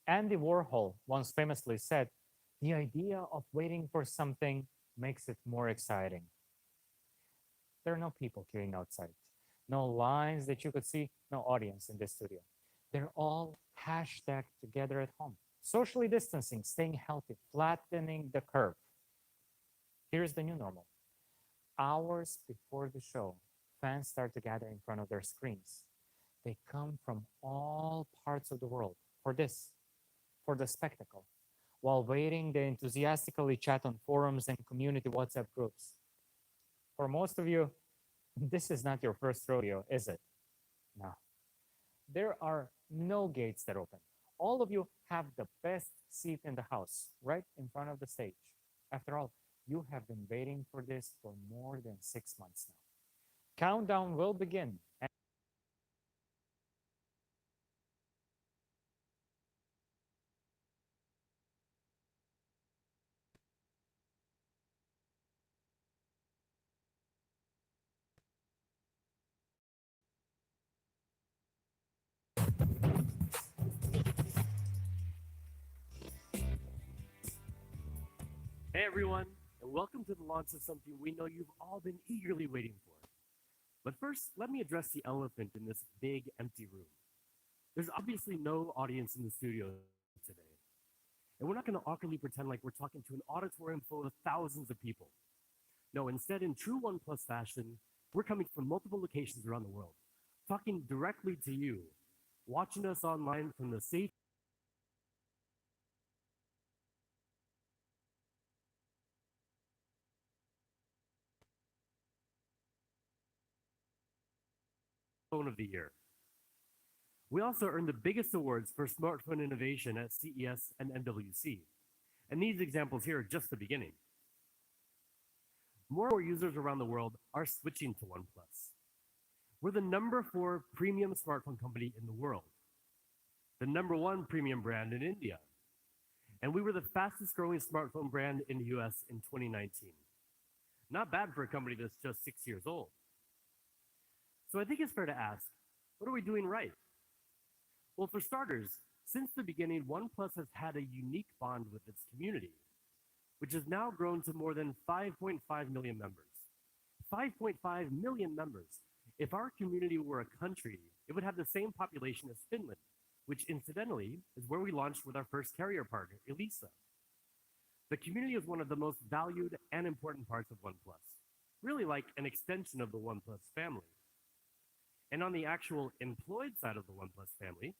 Andy Warhol once famously said, the idea of waiting for something makes it more exciting. There are no people queuing outside, no lines that you could see, no audience in this studio. They're all hashtag together at home, socially distancing, staying healthy, flattening the curve. Here's the new normal. Hours before the show, fans start to gather in front of their screens. They come from all parts of the world for this, for the spectacle. While waiting, they enthusiastically chat on forums and community WhatsApp groups. For most of you, this is not your first rodeo, is it? No. There are no gates that open. All of you have the best seat in the house, right in front of the stage. After all, you have been waiting for this for more than 6 months now. Countdown will begin. Hey everyone, and welcome to the launch of something we know you've all been eagerly waiting for. But first, let me address the elephant in this big empty room. There's obviously no audience in the studio today. And we're not going to awkwardly pretend like we're talking to an auditorium full of thousands of people. No, instead, in true OnePlus fashion, we're coming from multiple locations around the world, talking directly to you, watching us online from the safe phone of the year. We also earned the biggest awards for smartphone innovation at CES and MWC. And these examples here are just the beginning. More and more users around the world are switching to OnePlus. We're the #4 premium smartphone company in the world, the #1 premium brand in India, and we were the fastest growing smartphone brand in the US in 2019. Not bad for a company that's just 6 years old. So I think it's fair to ask, what are we doing right? Well, for starters, since the beginning, OnePlus has had a unique bond with its community, which has now grown to more than 5.5 million members. 5.5 million members. If our community were a country, it would have the same population as Finland, which incidentally is where we launched with our first carrier partner, Elisa. The community is one of the most valued and important parts of OnePlus, really like an extension of the OnePlus family. And on the actual employed side of the OnePlus family,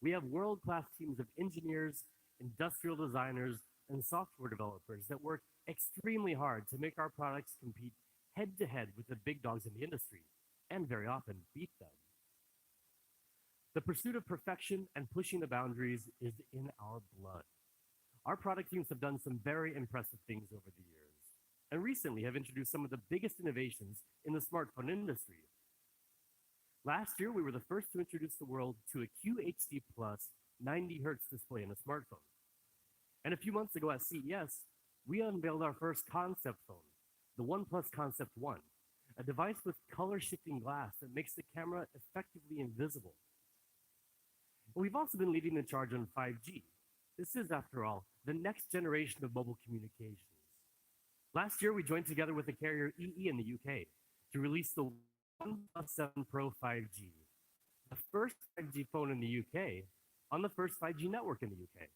we have world-class teams of engineers, industrial designers, and software developers that work extremely hard to make our products compete head-to-head with the big dogs in the industry, and very often beat them. The pursuit of perfection and pushing the boundaries is in our blood. Our product teams have done some very impressive things over the years, and recently have introduced some of the biggest innovations in the smartphone industry. Last year, we were the first to introduce the world to a QHD plus 90 Hz display in a smartphone. And a few months ago at CES, we unveiled our first concept phone, the OnePlus Concept One, a device with color shifting glass that makes the camera effectively invisible. And we've also been leading the charge on 5G. This is, after all, the next generation of mobile communications. Last year, we joined together with the carrier EE in the UK to release the OnePlus 7 Pro 5G, the first 5G phone in the UK on the first 5G network in the UK.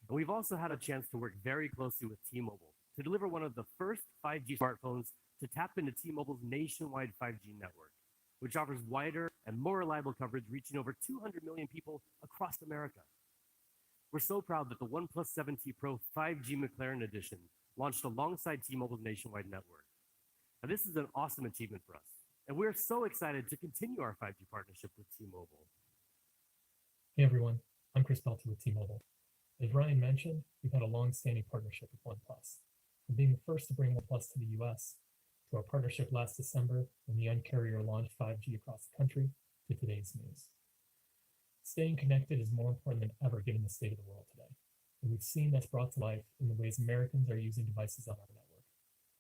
And we've also had a chance to work very closely with T-Mobile to deliver one of the first 5G smartphones to tap into T-Mobile's nationwide 5G network, which offers wider and more reliable coverage reaching over 200 million people across America. We're so proud that the OnePlus 7T Pro 5G McLaren Edition launched alongside T-Mobile's nationwide network. Now, this is an awesome achievement for us, and we're so excited to continue our 5G partnership with T-Mobile. Hey everyone, I'm Chris Belton with T-Mobile. As Ryan mentioned, we've had a long-standing partnership with OnePlus, from being the first to bring OnePlus to the US, to our partnership last December when the Un-carrier launched 5G across the country, to today's news. Staying connected is more important than ever given the state of the world today, and we've seen that's brought to life in the ways Americans are using devices on our network.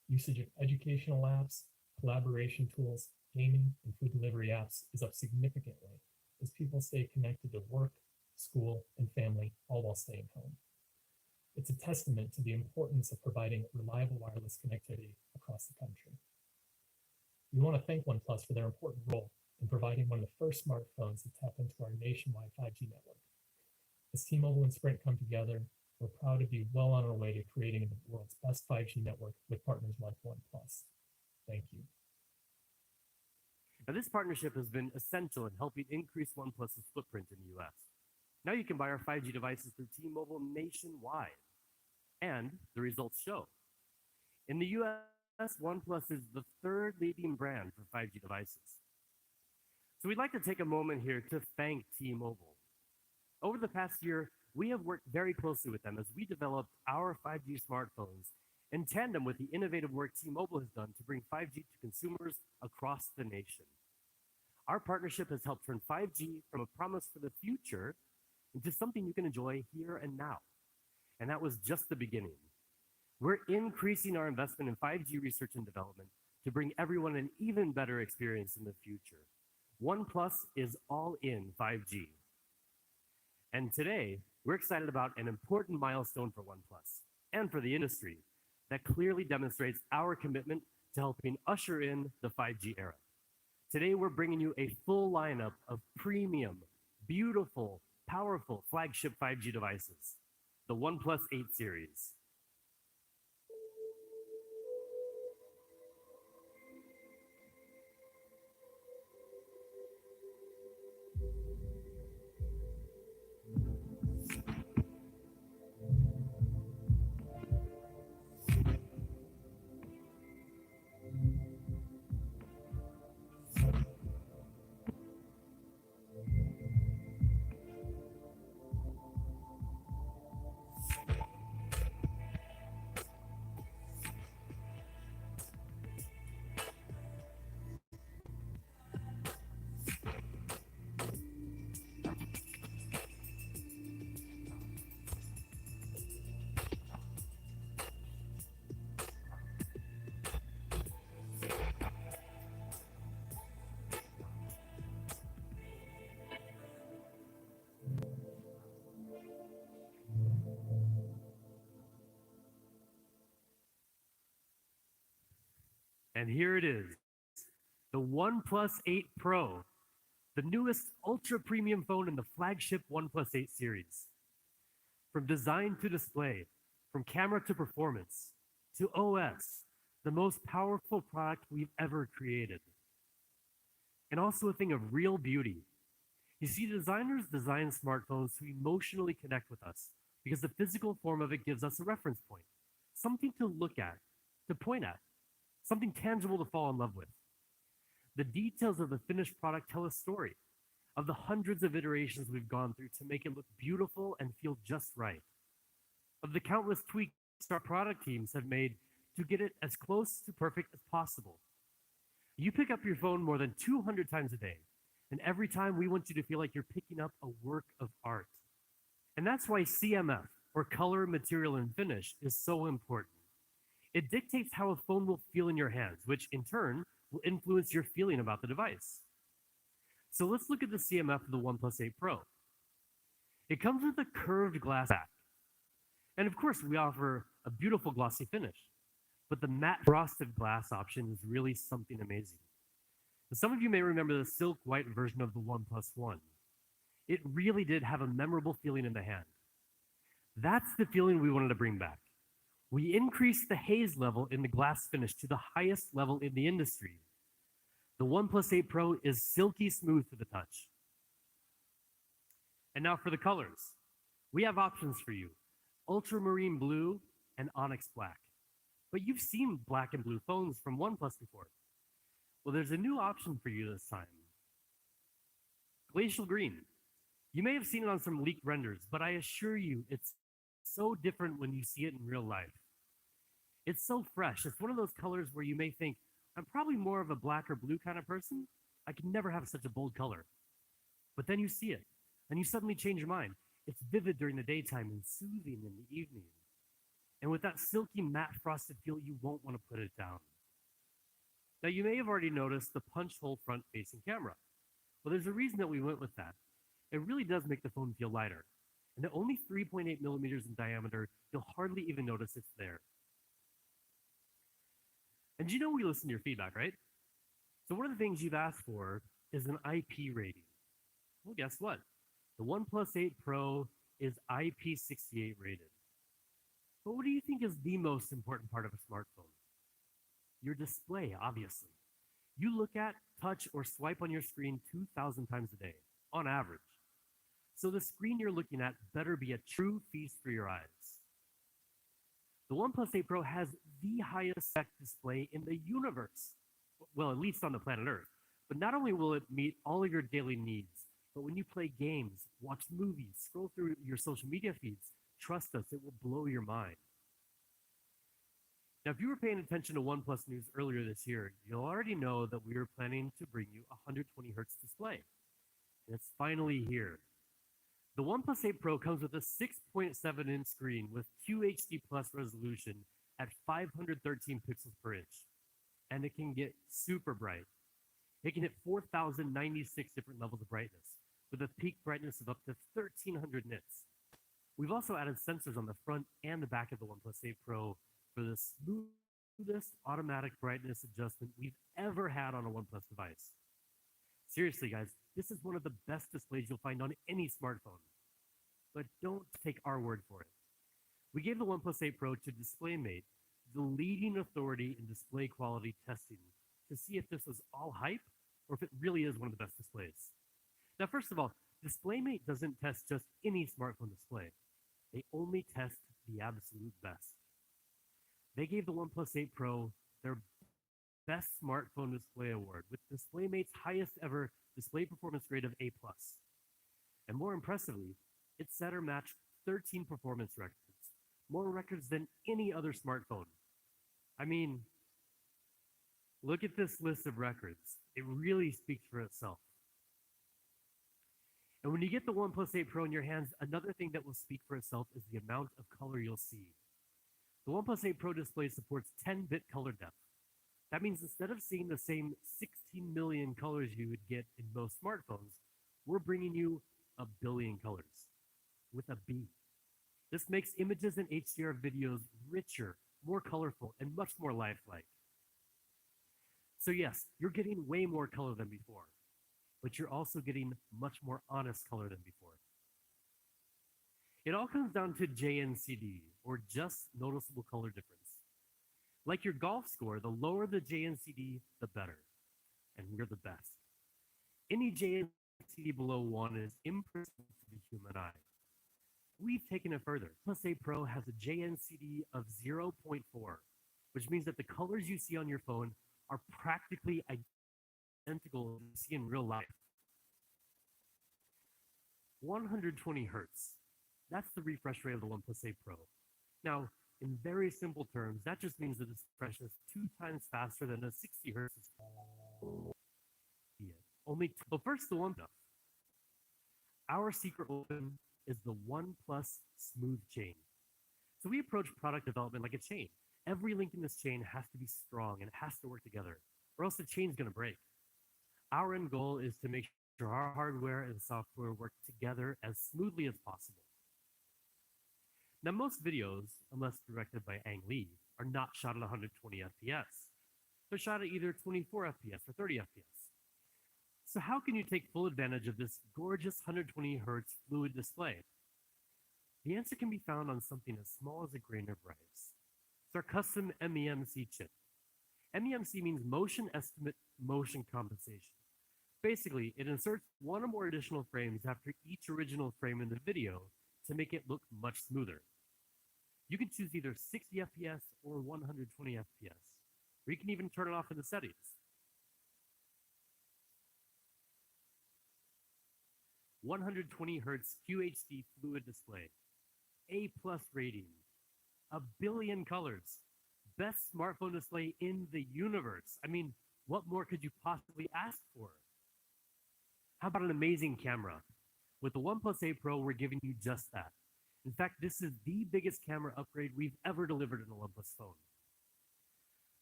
Usage of educational apps, collaboration tools, gaming, and food delivery apps is up significantly as people stay connected to work, school, and family, all while staying home. It's a testament to the importance of providing reliable wireless connectivity across the country. We want to thank OnePlus for their important role in providing one of the first smartphones to tap into our nationwide 5G network. As T-Mobile and Sprint come together, we're proud to be well on our way to creating the world's best 5G network with partners like OnePlus. Thank you. Now, this partnership has been essential in helping increase OnePlus's footprint in the US. Now you can buy our 5G devices through T-Mobile nationwide, and the results show. In the US, OnePlus is the third leading brand for 5G devices. So we'd like to take a moment here to thank T-Mobile. Over the past year, we have worked very closely with them as we developed our 5G smartphones in tandem with the innovative work T-Mobile has done to bring 5G to consumers across the nation. Our partnership has helped turn 5G from a promise for the future into something you can enjoy here and now. And that was just the beginning. We're increasing our investment in 5G research and development to bring everyone an even better experience in the future. OnePlus is all in 5G. And today, we're excited about an important milestone for OnePlus and for the industry that clearly demonstrates our commitment to helping usher in the 5G era. Today, we're bringing you a full lineup of premium, beautiful, powerful flagship 5G devices, the OnePlus 8 series. And here it is, the OnePlus 8 Pro, the newest ultra premium phone in the flagship OnePlus 8 series. From design to display, from camera to performance, to OS, the most powerful product we've ever created. And also a thing of real beauty. You see, designers design smartphones to emotionally connect with us because the physical form of it gives us a reference point, something to look at, to point at, something tangible to fall in love with. The details of the finished product tell a story of the hundreds of iterations we've gone through to make it look beautiful and feel just right, of the countless tweaks our product teams have made to get it as close to perfect as possible. You pick up your phone more than 200 times a day, and every time we want you to feel like you're picking up a work of art. And that's why CMF, or color, material, and finish, is so important. It dictates how a phone will feel in your hands, which in turn will influence your feeling about the device. So let's look at the CMF of the OnePlus 8 Pro. It comes with a curved glass back. And of course, we offer a beautiful glossy finish, but the matte frosted glass option is really something amazing. And some of you may remember the silk white version of the OnePlus One. It really did have a memorable feeling in the hand. That's the feeling we wanted to bring back. We increased the haze level in the glass finish to the highest level in the industry. The OnePlus 8 Pro is silky smooth to the touch. And now for the colors. We have options for you, ultramarine blue and onyx black. But you've seen black and blue phones from OnePlus before. Well, there's a new option for you this time. Glacial green. You may have seen it on some leaked renders, but I assure you it's so different when you see it in real life. It's so fresh. It's one of those colors where you may think, I'm probably more of a black or blue kind of person. I can never have such a bold color. But then you see it, and you suddenly change your mind. It's vivid during the daytime and soothing in the evening. And with that silky matte frosted feel, you won't want to put it down. Now, you may have already noticed the punch hole front-facing camera. Well, there's a reason that we went with that. It really does make the phone feel lighter. And at only 3.8 millimeters in diameter, you'll hardly even notice it's there. And you know we listen to your feedback, right? So one of the things you've asked for is an IP rating. Well, guess what? The OnePlus 8 Pro is IP68 rated. But what do you think is the most important part of a smartphone? Your display, obviously. You look at, touch, or swipe on your screen 2,000 times a day, on average. So the screen you're looking at better be a true feast for your eyes. The OnePlus 8 Pro has the highest spec display in the universe. Well, at least on the planet Earth. But not only will it meet all of your daily needs, but when you play games, watch movies, scroll through your social media feeds, trust us, it will blow your mind. Now, if you were paying attention to OnePlus news earlier this year, you'll already know that we were planning to bring you a 120 hertz display. And it's finally here. The OnePlus 8 Pro comes with a 6.7-inch screen with QHD plus resolution at 513 pixels per inch. And it can get super bright. It can hit 4,096 different levels of brightness, with a peak brightness of up to 1,300 nits. We've also added sensors on the front and the back of the OnePlus 8 Pro for the smoothest automatic brightness adjustment we've ever had on a OnePlus device. Seriously, guys, this is one of the best displays you'll find on any smartphone. But don't take our word for it. We gave the OnePlus 8 Pro to DisplayMate, the leading authority in display quality testing, to see if this was all hype or if it really is one of the best displays. Now, first of all, DisplayMate doesn't test just any smartphone display. They only test the absolute best. They gave the OnePlus 8 Pro their Best Smartphone Display Award with DisplayMate's highest ever display performance grade of A+. And more impressively, it set or matched 13 performance records, more records than any other smartphone. I mean, look at this list of records. It really speaks for itself. And when you get the OnePlus 8 Pro in your hands, another thing that will speak for itself is the amount of color you'll see. The OnePlus 8 Pro display supports 10-bit color depth. That means instead of seeing the same 16 million colors you would get in most smartphones, we're bringing you a billion colors with a B. This makes images and HDR videos richer, more colorful, and much more lifelike. So yes, you're getting way more color than before, but you're also getting much more honest color than before. It all comes down to JNCD, or just noticeable color difference. Like your golf score, the lower the JNCD, the better. And we're the best. Any JNCD below 1 is imperceptible to the human eye. We've taken it further. OnePlus 8 Pro has a JNCD of 0.4, which means that the colors you see on your phone are practically identical to you see in real life. 120 hertz. That's the refresh rate of the OnePlus 8 Pro. Now, in very simple terms, that just means that it's refresh is 2 times faster than a 60 hertz. But first, the one. Our secret weapon is the OnePlus Smooth Chain. So we approach product development like a chain. Every link in this chain has to be strong and it has to work together, or else the chain's going to break. Our end goal is to make sure our hardware and software work together as smoothly as possible. Now, most videos, unless directed by Ang Lee, are not shot at 120 FPS. They're shot at either 24 FPS or 30 FPS. So how can you take full advantage of this gorgeous 120 hertz fluid display? The answer can be found on something as small as a grain of rice. It's our custom MEMC chip. MEMC means motion estimate motion compensation. Basically, it inserts one or more additional frames after each original frame in the video to make it look much smoother. You can choose either 60 FPS or 120 FPS, or you can even turn it off in the settings. "120 Hz QHD fluid display, A+ rating, a billion colors, best smartphone display in the universe." I mean, what more could you possibly ask for? How about an amazing camera? With the OnePlus 8 Pro, we're giving you just that. In fact, this is the biggest camera upgrade we've ever delivered in a OnePlus phone.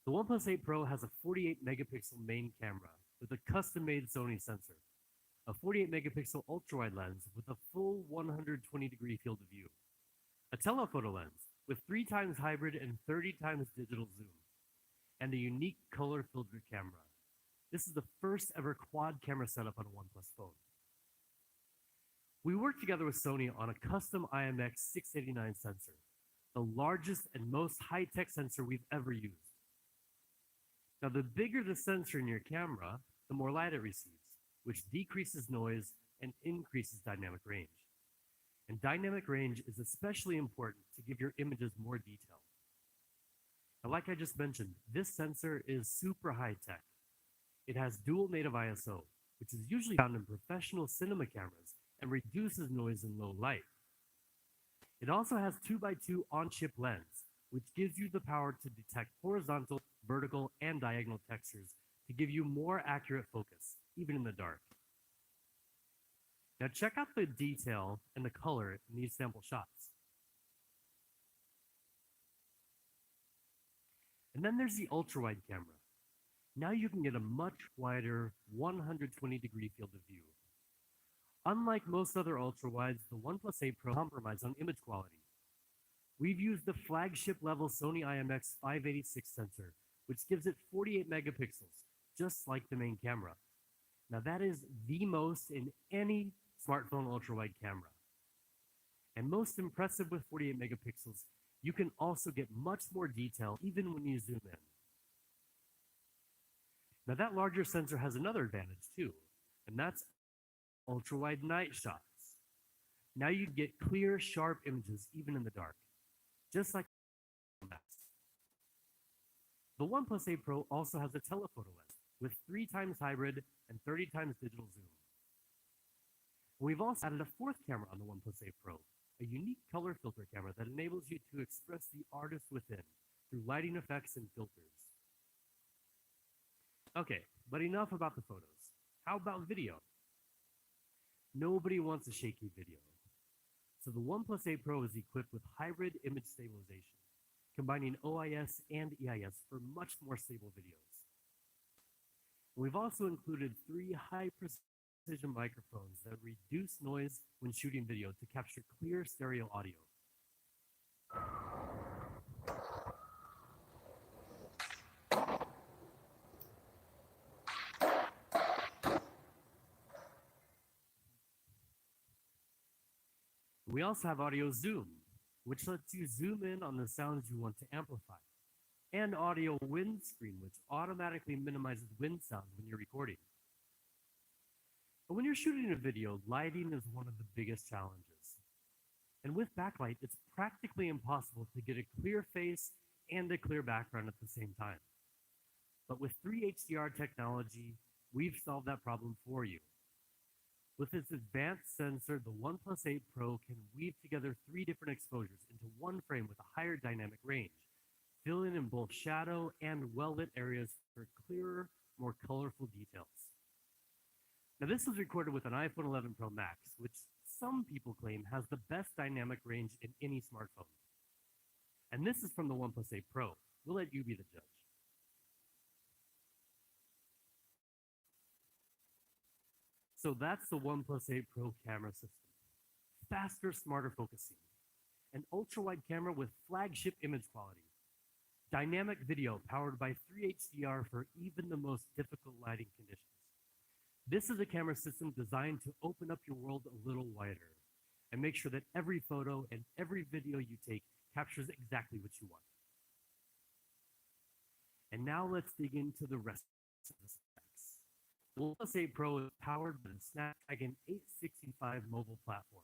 The OnePlus 8 Pro has a 48 megapixel main camera with a custom-made Sony sensor. a 48 megapixel ultra-wide lens with a full 120-degree field of view, a telephoto lens with 3 times hybrid and 30 times digital zoom, and a unique color filter camera. This is the first ever quad camera setup on a OnePlus phone. We worked together with Sony on a custom IMX689 sensor, the largest and most high-tech sensor we've ever used. Now, the bigger the sensor in your camera, the more light it receives, which decreases noise and increases dynamic range. And dynamic range is especially important to give your images more detail. Now, like I just mentioned, this sensor is super high-tech. It has dual native ISO, which is usually found in professional cinema cameras and reduces noise in low light. It also has 2x2 on-chip lens, which gives you the power to detect horizontal, vertical, and diagonal textures to give you more accurate focus, even in the dark. Now check out the detail and the color in these sample shots. And then there's the ultra-wide camera. Now you can get a much wider 120-degree field of view. Unlike most other ultra-wides, the OnePlus 8 Pro compromised on image quality. We've used the flagship level Sony IMX586 sensor, which gives it 48 megapixels, just like the main camera. Now that is the most in any smartphone ultra-wide camera. And most impressive with 48 megapixels, you can also get much more detail even when you zoom in. Now that larger sensor has another advantage too, and that's ultra-wide night shots. Now you get clear, sharp images even in the dark, just like Max. The OnePlus 8 Pro also has a telephoto lens with 3 times hybrid and 30 times digital zoom. We've also added a 4th camera on the OnePlus 8 Pro, a unique color filter camera that enables you to express the artist within through lighting effects and filters. Okay, but enough about the photos. How about video? Nobody wants a shaky video. So the OnePlus 8 Pro is equipped with hybrid image stabilization, combining OIS and EIS for much more stable videos. We've also included 3 high-precision microphones that reduce noise when shooting video to capture clear stereo audio. We also have audio zoom, which lets you zoom in on the sounds you want to amplify, and audio windscreen, which automatically minimizes wind sounds when you're recording. But when you're shooting a video, lighting is one of the biggest challenges. And with backlight, it's practically impossible to get a clear face and a clear background at the same time. But with 3HDR technology, we've solved that problem for you. With its advanced sensor, the OnePlus 8 Pro can weave together 3 different exposures into one frame with a higher dynamic range, filling in both shadow and well-lit areas for clearer, more colorful details. Now this was recorded with an iPhone 11 Pro Max, which some people claim has the best dynamic range in any smartphone. And this is from the OnePlus 8 Pro. We'll let you be the judge. So that's the OnePlus 8 Pro camera system. Faster, smarter focusing. An ultra-wide camera with flagship image quality. Dynamic video powered by 3HDR for even the most difficult lighting conditions. This is a camera system designed to open up your world a little wider and make sure that every photo and every video you take captures exactly what you want. And now let's dig into the rest of the specs. The OnePlus 8 Pro is powered by the Snapdragon 865 mobile platform.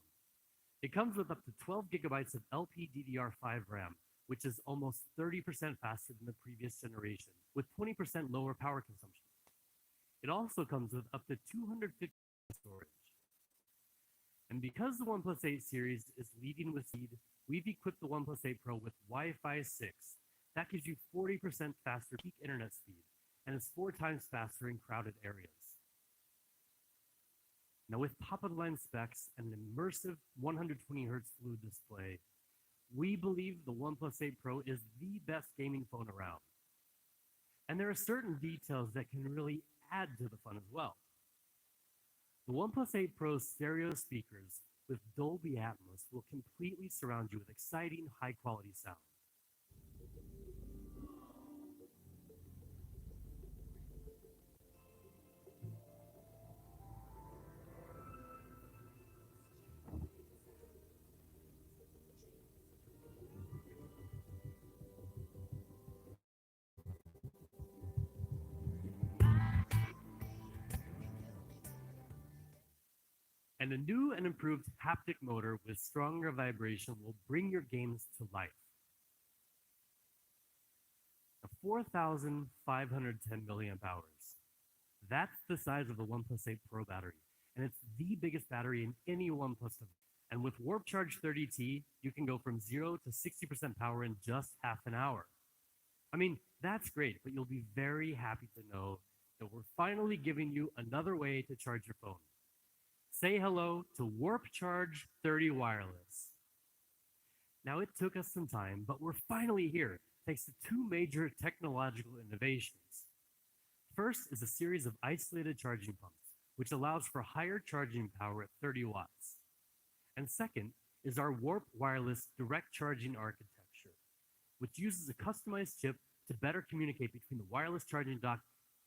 It comes with up to 12 gigabytes of LPDDR5 RAM, which is almost 30% faster than the previous generation, with 20% lower power consumption. It also comes with up to 250 storage. And because the OnePlus 8 series is leading with speed, we've equipped the OnePlus 8 Pro with Wi-Fi 6. That gives you 40% faster peak internet speed and is 4 times faster in crowded areas. Now with top-of-the-line specs and an immersive 120Hz Fluid display, we believe the OnePlus 8 Pro is the best gaming phone around. And there are certain details that can really add to the fun as well. The OnePlus 8 Pro stereo speakers with Dolby Atmos will completely surround you with exciting, high-quality sound. And a new and improved haptic motor with stronger vibration will bring your games to life. A 4,510 milliamp hours. That's the size of the OnePlus 8 Pro battery, and it's the biggest battery in any OnePlus device. And with Warp Charge 30T, you can go from 0 to 60% power in just half an hour. I mean, that's great, but you'll be very happy to know that we're finally giving you another way to charge your phone. Say hello to Warp Charge 30 Wireless. Now, it took us some time, but we're finally here thanks to two major technological innovations. First is a series of isolated charging pumps, which allows for higher charging power at 30 watts. And second is our Warp Wireless direct charging architecture, which uses a customized chip to better communicate between the wireless charging dock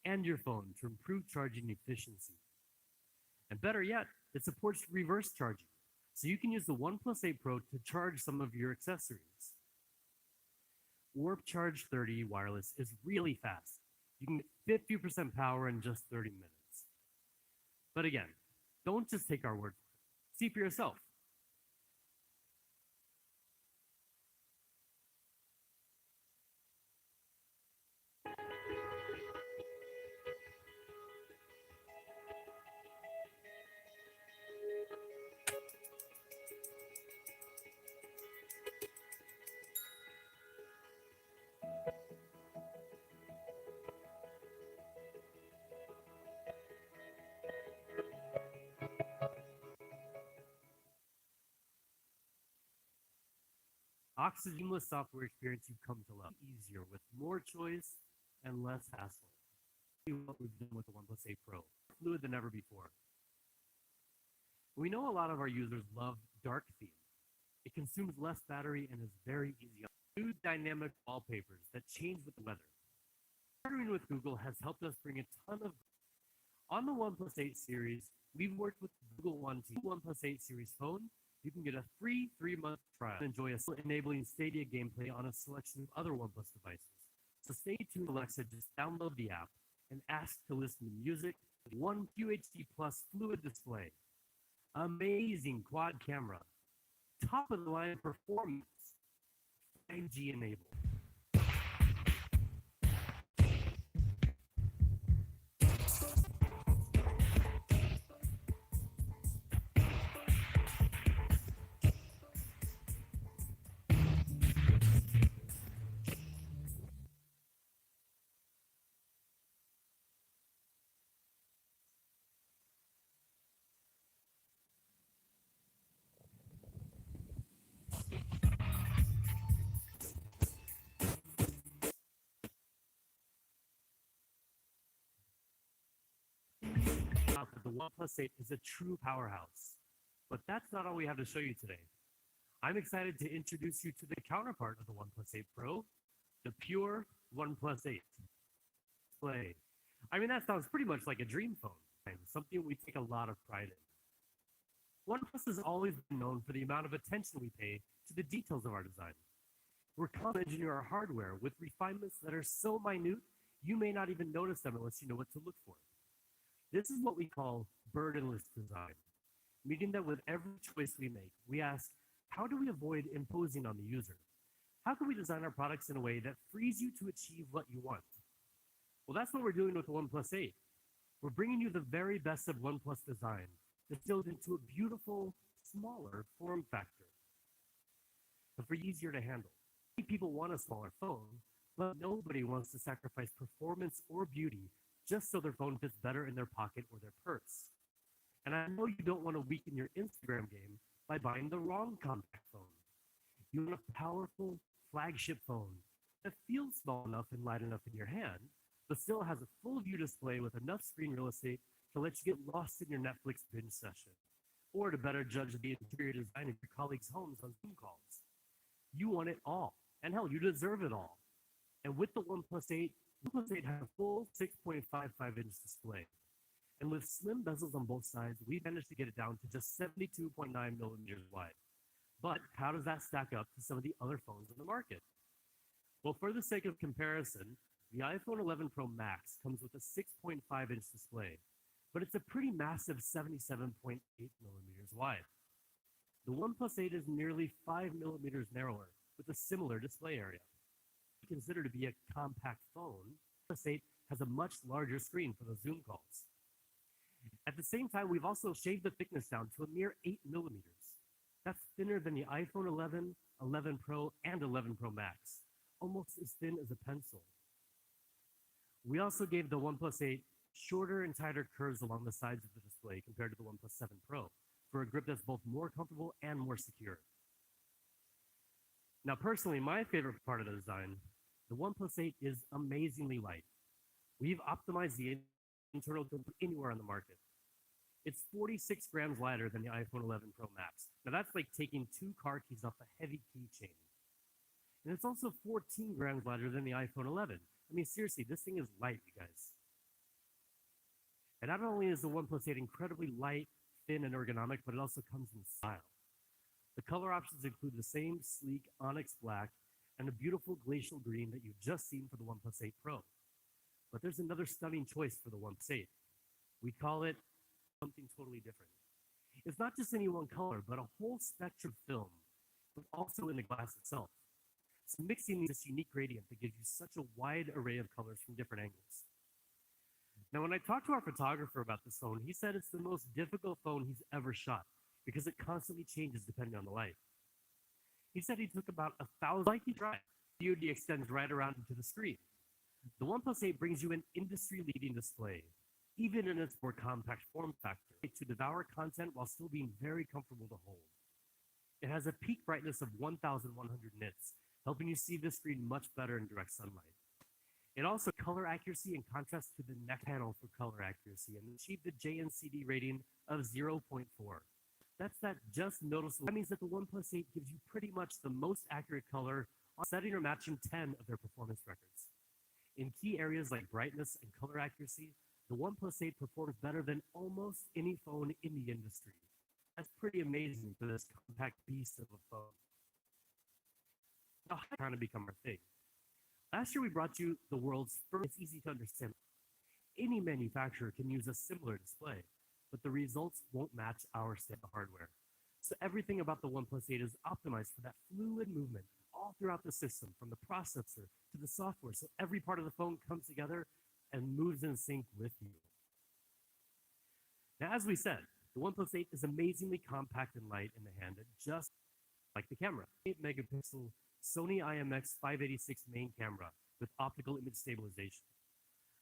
and your phone to improve charging efficiency. And better yet, it supports reverse charging, so you can use the OnePlus 8 Pro to charge some of your accessories. Warp Charge 30 Wireless is really fast. You can get 50% power in just 30 minutes. But again, don't just take our word for it. See for yourself. Oxygenless software experience you've come to love. Easier with more choice and less hassle. What we've done with the OnePlus 8 Pro. Fluid than ever before. We know a lot of our users love dark theme. It consumes less battery and is very easy. New dynamic wallpapers that change with the weather. Partnering with Google has helped us bring a ton of. On the OnePlus 8 series, we've worked with Google One to OnePlus 8 series phone. You can get a free 3-month trial and enjoy enabling Stadia gameplay on a selection of other OnePlus devices. So stay tuned, Alexa. Just download the app and ask to listen to music with one QHD Plus fluid display, amazing quad camera, top of the line performance, 5G enabled. The OnePlus 8 is a true powerhouse. But that's not all we have to show you today. I'm excited to introduce you to the counterpart of the OnePlus 8 Pro, the pure OnePlus 8 display. I mean, that sounds pretty much like a dream phone, something we take a lot of pride in. OnePlus has always been known for the amount of attention we pay to the details of our design. We're constantly engineering our hardware with refinements that are so minute, you may not even notice them unless you know what to look for. This is what we call burdenless design, meaning that with every choice we make, we ask, how do we avoid imposing on the user? How can we design our products in a way that frees you to achieve what you want? Well, that's what we're doing with the OnePlus 8. We're bringing you the very best of OnePlus design, distilled into a beautiful, smaller form factor. But for easier to handle. Many people want a smaller phone, but nobody wants to sacrifice performance or beauty just so their phone fits better in their pocket or their purse. And I know you don't want to weaken your Instagram game by buying the wrong compact phone. You want a powerful flagship phone that feels small enough and light enough in your hand, but still has a full view display with enough screen real estate to let you get lost in your Netflix binge session, or to better judge the interior design of your colleagues' homes on Zoom calls. You want it all, and hell, you deserve it all. And with the OnePlus 8, OnePlus 8 has a full 6.55-inch display. And with slim bezels on both sides, we managed to get it down to just 72.9 millimeters wide. But how does that stack up to some of the other phones on the market? Well, for the sake of comparison, the iPhone 11 Pro Max comes with a 6.5-inch display, but it's a pretty massive 77.8 millimeters wide. The OnePlus 8 is nearly 5 millimeters narrower with a similar display area. Considered to be a compact phone, the OnePlus 8 has a much larger screen for those Zoom calls. At the same time, we've also shaved the thickness down to a mere 8 millimeters. That's thinner than the iPhone 11, 11 Pro, and 11 Pro Max, almost as thin as a pencil. We also gave the OnePlus 8 shorter and tighter curves along the sides of the display compared to the OnePlus 7 Pro for a grip that's both more comfortable and more secure. Now, personally, my favorite part of the design, the OnePlus 8 is amazingly light. We've optimized the internal comfort anywhere on the market. It's 46 grams lighter than the iPhone 11 Pro Max. Now that's like taking 2 car keys off a heavy keychain. And it's also 14 grams lighter than the iPhone 11. I mean, seriously, this thing is light, you guys. And not only is the OnePlus 8 incredibly light, thin, and ergonomic, but it also comes in style. The color options include the same sleek onyx black and a beautiful glacial green that you've just seen for the OnePlus 8 Pro. But there's another stunning choice for the OnePlus 8. We call it something totally different. It's not just any one color, but a whole spectrum of film, but also in the glass itself. So mixing this unique gradient that gives you such a wide array of colors from different angles. Now, when I talked to our photographer about this phone, he said it's the most difficult phone he's ever shot because it constantly changes depending on the light. He said he took about 1,000 light he tried. The DoD extends right around into the screen. The OnePlus 8 brings you an industry-leading display, even in its more compact form factor, to devour content while still being very comfortable to hold. It has a peak brightness of 1,100 nits, helping you see the screen much better in direct sunlight. It also color accuracy and contrast to the neck panel for color accuracy and achieved a JNCD rating of 0.4. That's that just noticeable. That means that the OnePlus 8 gives you pretty much the most accurate color on setting or matching 10 of their performance records. In key areas like brightness and color accuracy, the OnePlus 8 performs better than almost any phone in the industry. That's pretty amazing for this compact beast of a phone. Now, how trying to become our thing. Last year, we brought you the world's first. It's easy to understand. Any manufacturer can use a similar display, but the results won't match our state of hardware. So everything about the OnePlus 8 is optimized for that fluid movement all throughout the system, from the processor to the software, so every part of the phone comes together and moves in sync with you. Now, as we said, the OnePlus 8 is amazingly compact and light in the hand, just like the camera. 8-megapixel Sony IMX586 main camera with optical image stabilization,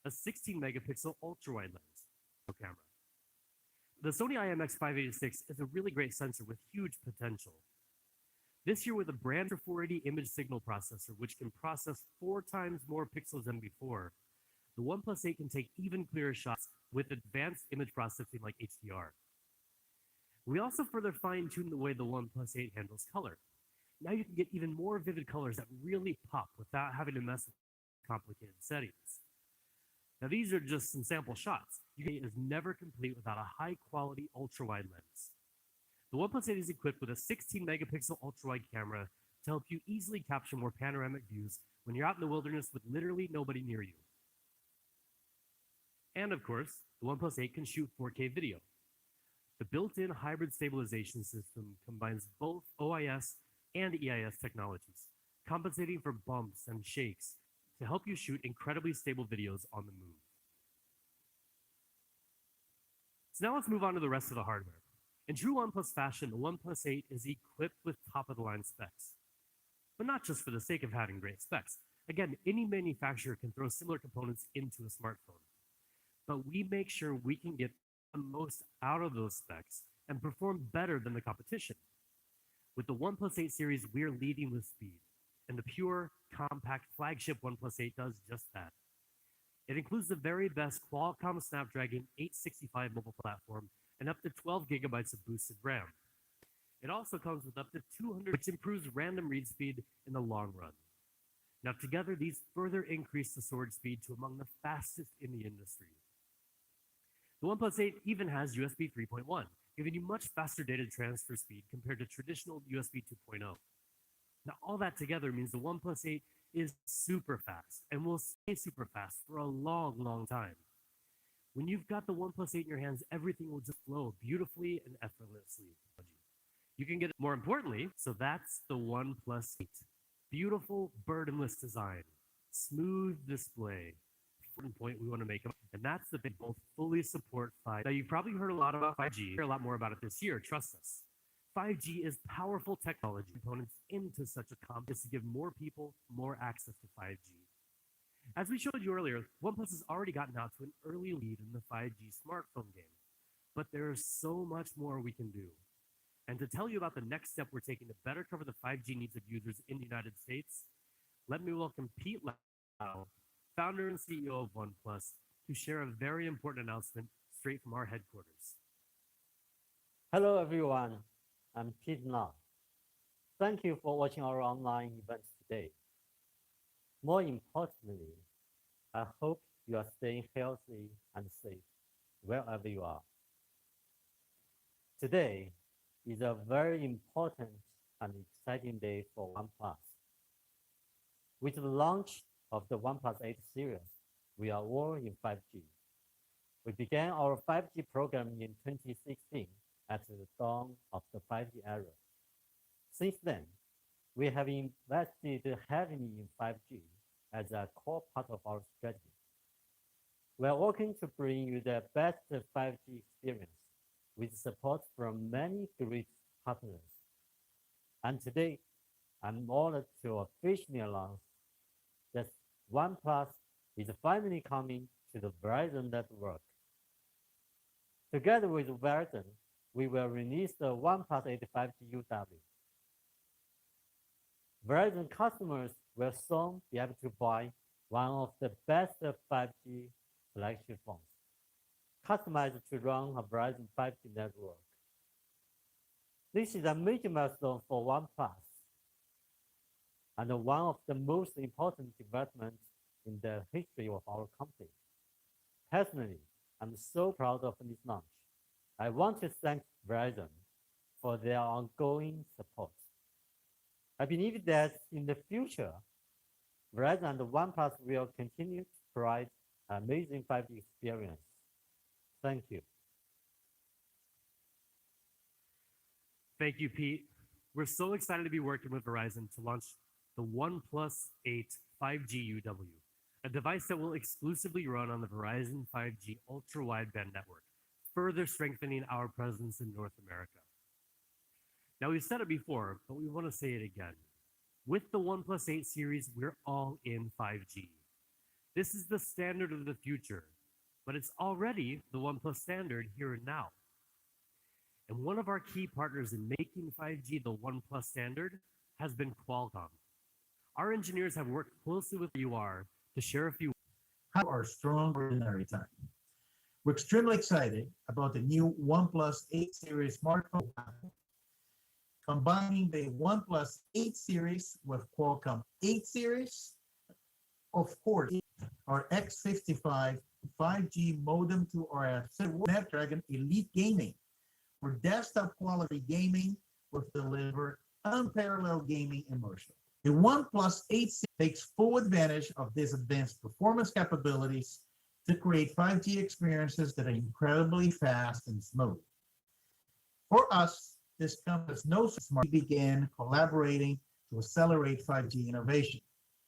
a 16-megapixel ultra-wide lens camera. The Sony IMX586 is a really great sensor with huge potential. This year, with a brand new 480 image signal processor, which can process 4 times more pixels than before, the OnePlus 8 can take even clearer shots with advanced image processing like HDR. We also further fine-tuned the way the OnePlus 8 handles color. Now you can get even more vivid colors that really pop without having to mess with complicated settings. Now these are just some sample shots. It is never complete without a high-quality ultra-wide lens. The OnePlus 8 is equipped with a 16-megapixel ultra-wide camera to help you easily capture more panoramic views when you're out in the wilderness with literally nobody near you. And of course, the OnePlus 8 can shoot 4K video. The built-in hybrid stabilization system combines both OIS and EIS technologies, compensating for bumps and shakes to help you shoot incredibly stable videos on the move. So now let's move on to the rest of the hardware. In true OnePlus fashion, the OnePlus 8 is equipped with top-of-the-line specs. But not just for the sake of having great specs. Again, any manufacturer can throw similar components into a smartphone. But we make sure we can get the most out of those specs and perform better than the competition. With the OnePlus 8 series, we're leading with speed, and the pure, compact flagship OnePlus 8 does just that. It includes the very best Qualcomm Snapdragon 865 mobile platform and up to 12 gigabytes of boosted RAM. It also comes with up to 200, which improves random read speed in the long run. Now, together, these further increase the storage speed to among the fastest in the industry. The OnePlus 8 even has USB 3.1, giving you much faster data transfer speed compared to traditional USB 2.0. Now, all that together means the OnePlus 8 is super fast and will stay super fast for a long, long time. When you've got the OnePlus 8 in your hands, everything will just flow beautifully and effortlessly. You can get it more importantly, so that's the OnePlus 8. Beautiful burdenless design, smooth display. Important point we want to make, and that's that they both fully support 5G. Now, you've probably heard a lot about 5G, hear a lot more about it this year, trust us. 5G is powerful technology components into such a compass to give more people more access to 5G. As we showed you earlier, OnePlus has already gotten out to an early lead in the 5G smartphone game, but there is so much more we can do. And to tell you about the next step we're taking to better cover the 5G needs of users in the United States, let me welcome Pete Lau, founder and CEO of OnePlus, to share a very important announcement straight from our headquarters. Hello, everyone. I'm Pete Lau. Thank you for watching our online event today. More importantly, I hope you are staying healthy and safe wherever you are. Today is a very important and exciting day for OnePlus. With the launch of the OnePlus 8 series, we are all in 5G. We began our 5G program in 2016 at the dawn of the 5G era. Since then, we have invested heavily in 5G as a core part of our strategy. We are working to bring you the best 5G experience with support from many great partners. And today, I'm honored to officially announce that OnePlus is finally coming to the Verizon network. Together with Verizon, we will release the OnePlus 8 5G UW. Verizon customers will soon be able to buy one of the best 5G flagship phones, customized to run a Verizon 5G network. This is a major milestone for OnePlus and one of the most important developments in the history of our company. Personally, I'm so proud of this launch. I want to thank Verizon for their ongoing support. I believe that in the future, Verizon and OnePlus will continue to provide an amazing 5G experience. Thank you. Thank you, Pete. We're so excited to be working with Verizon to launch the OnePlus 8 5G UW, a device that will exclusively run on the Verizon 5G ultra-wideband network, further strengthening our presence in North America. Now, we've said it before, but we want to say it again. With the OnePlus 8 series, we're all in 5G. This is the standard of the future, but it's already the OnePlus standard here and now. And one of our key partners in making 5G the OnePlus standard has been Qualcomm. Our engineers have worked closely with UR to share a few. How our strong ordinary time. We're extremely excited about the new OnePlus 8 series smartphone, combining the OnePlus 8 series with Qualcomm 8 series. Of course, our X55 5G modem to our Snapdragon Elite Gaming. For desktop quality gaming, will deliver unparalleled gaming immersion. The OnePlus 8 takes full advantage of these advanced performance capabilities to create 5G experiences that are incredibly fast and smooth. For us, this comes as no smart. We began collaborating to accelerate 5G innovation.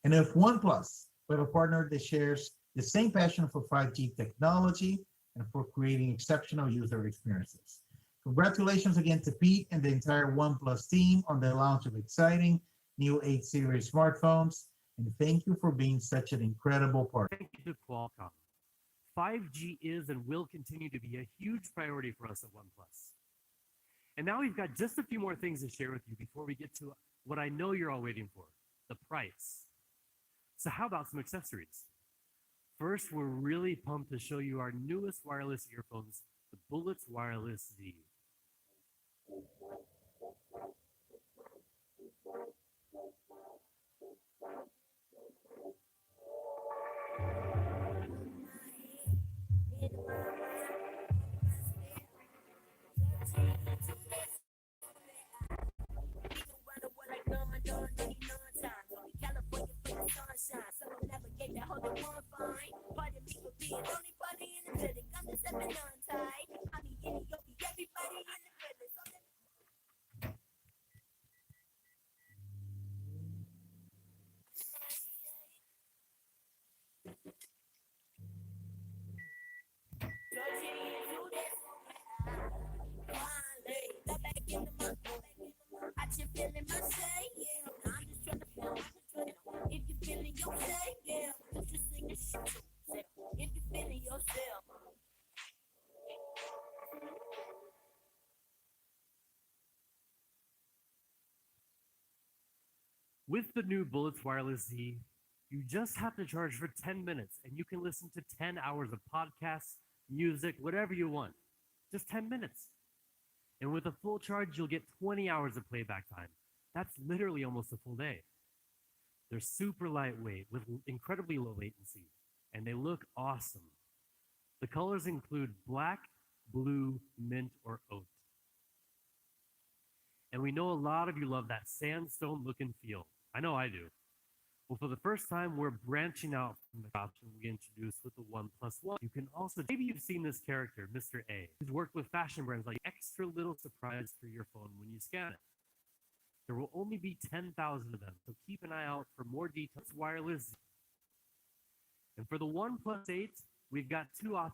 And with OnePlus, we have a partner that shares the same passion for 5G technology and for creating exceptional user experiences. Congratulations again to Pete and the entire OnePlus team on the launch of exciting new 8 series smartphones, and thank you for being such an incredible partner. Thank you to Qualcomm. 5G is and will continue to be a huge priority for us at OnePlus. And now we've got just a few more things to share with you before we get to what I know you're all waiting for, the price. So how about some accessories? First, we're really pumped to show you our newest wireless earphones, the Bullets Wireless Z. With the new Bullets Wireless Z, you just have to charge for 10 minutes and you can listen to 10 hours of podcasts, music, whatever you want. Just 10 minutes. And with a full charge, you'll get 20 hours of playback time. That's literally almost a full day. They're super lightweight with incredibly low latency, and they look awesome. The colors include black, blue, mint, or oat. And we know a lot of you love that sandstone look and feel. I know I do. Well, for the first time, we're branching out from the option we introduced with the OnePlus One. You can also, maybe you've seen this character, Mr. A, who's worked with fashion brands like extra little surprise for your phone when you scan it. There will only be 10,000 of them, so keep an eye out for more details. Wireless. And for the OnePlus 8, we've got two options.